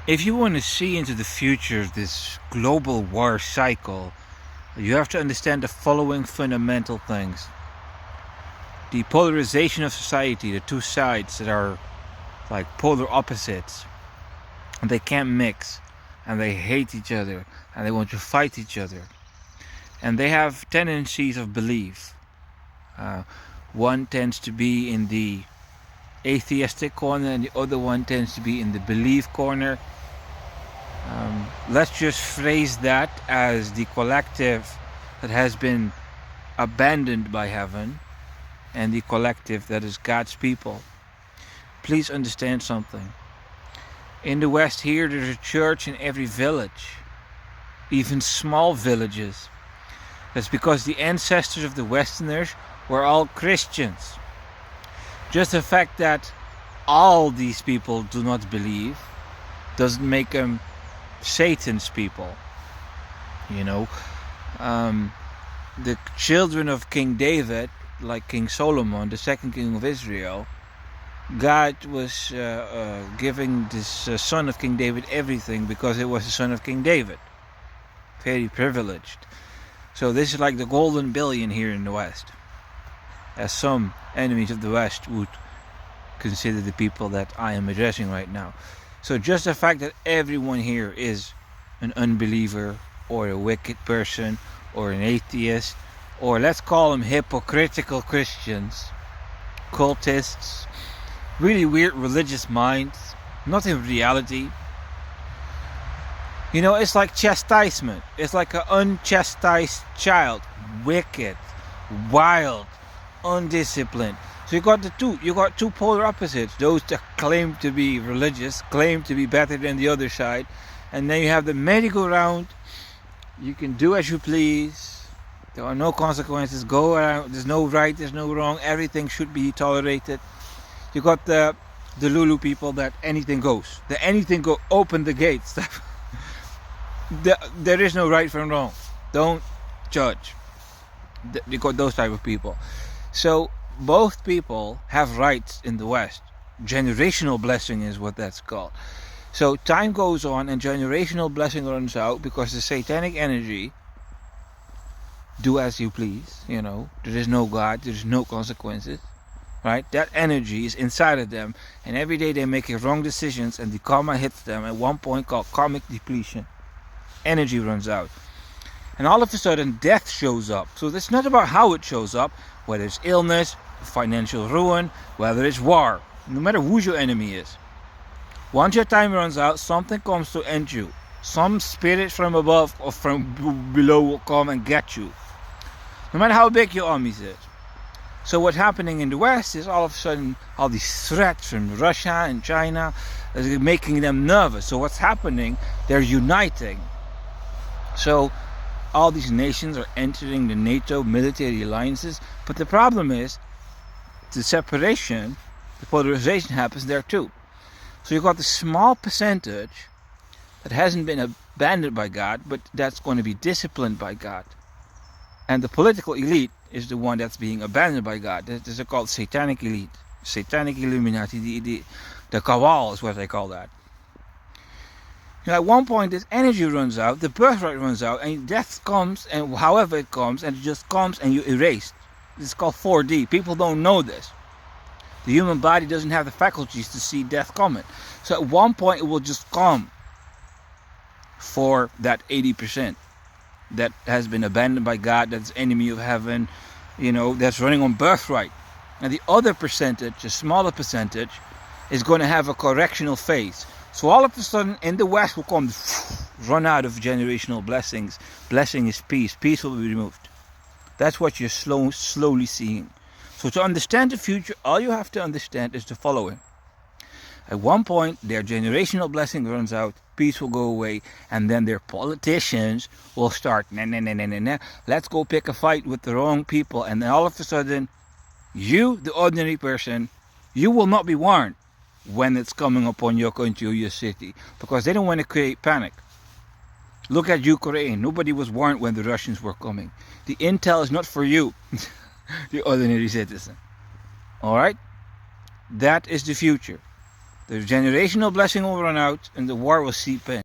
If you want to see into the future of this global war cycle, you have to understand the following fundamental things. The polarization of society, the two sides that are like polar opposites, and they can't mix, and they hate each other, and they want to fight each other. And they have tendencies of belief. One tends to be in the atheistic corner, and the other one tends to be in the belief corner. Let's just phrase that as the collective that has been abandoned by heaven and the collective that is God's people. Please understand something. In the West here, there's a church in every village, even small villages. That's because the ancestors of the Westerners were all Christians. Just the fact that all these people do not believe doesn't make them Satan's people. The children of King David, like King Solomon, the second king of Israel, God was giving this son of King David everything because it was the son of King David. Very privileged. So this is like the golden billion here in the West, as some enemies of the West would consider the people that I am addressing right now. So just the fact that everyone here is an unbeliever or a wicked person or an atheist, or let's call them hypocritical Christians, cultists, really weird religious minds, not in reality. It's like chastisement. It's like an unchastised child, wicked, wild, undisciplined. So you got two polar opposites. Those that claim to be religious, claim to be better than the other side, and then you have the merry-go-round. You can do as you please. There are no consequences. Go around. There's no right. There's no wrong. Everything should be tolerated. You got the Lulu people that anything goes. The anything go. Open the gates. There is no right from wrong. Don't judge. You got those type of people. So both people have rights in the West. Generational blessing is what that's called. So time goes on and generational blessing runs out because the satanic energy, do as you please, there is no God, there is no consequences, right? That energy is inside of them, and every day they make wrong decisions and the karma hits them at one point called karmic depletion. Energy runs out. And all of a sudden death shows up. So it's not about how it shows up, whether it's illness, financial ruin, whether it's war, no matter who your enemy is. Once your time runs out, something comes to end you. Some spirit from above or from below will come and get you. No matter how big your army is. So what's happening in the West is all of a sudden all these threats from Russia and China is making them nervous. So what's happening? They're uniting. So all these nations are entering the NATO military alliances. But the problem is the separation, the polarization happens there too. So you've got the small percentage that hasn't been abandoned by God, but that's going to be disciplined by God. And the political elite is the one that's being abandoned by God. This is called satanic elite, satanic Illuminati, the cabal is what they call that. At one point this energy runs out, the birthright runs out, and death comes, and however it comes, and it just comes and you're erased. This is called 4D. People don't know this. The human body doesn't have the faculties to see death coming. So at one point it will just come for that 80% that has been abandoned by God, that's enemy of heaven, that's running on birthright. And the other percentage, a smaller percentage, is going to have a correctional phase. So all of a sudden in the West will come, run out of generational blessings. Blessing is peace. Peace will be removed. That's what you're slowly seeing. So to understand the future, all you have to understand is the following. At one point, their generational blessing runs out, peace will go away, and then their politicians will start, let's go pick a fight with the wrong people, and then all of a sudden, you, the ordinary person, you will not be warned when it's coming upon your country or your city, because they don't want to create panic. Look at Ukraine. Nobody was warned when the Russians were coming. The intel is not for you, the ordinary citizen. Alright? That is the future. The generational blessing will run out and the war will seep in.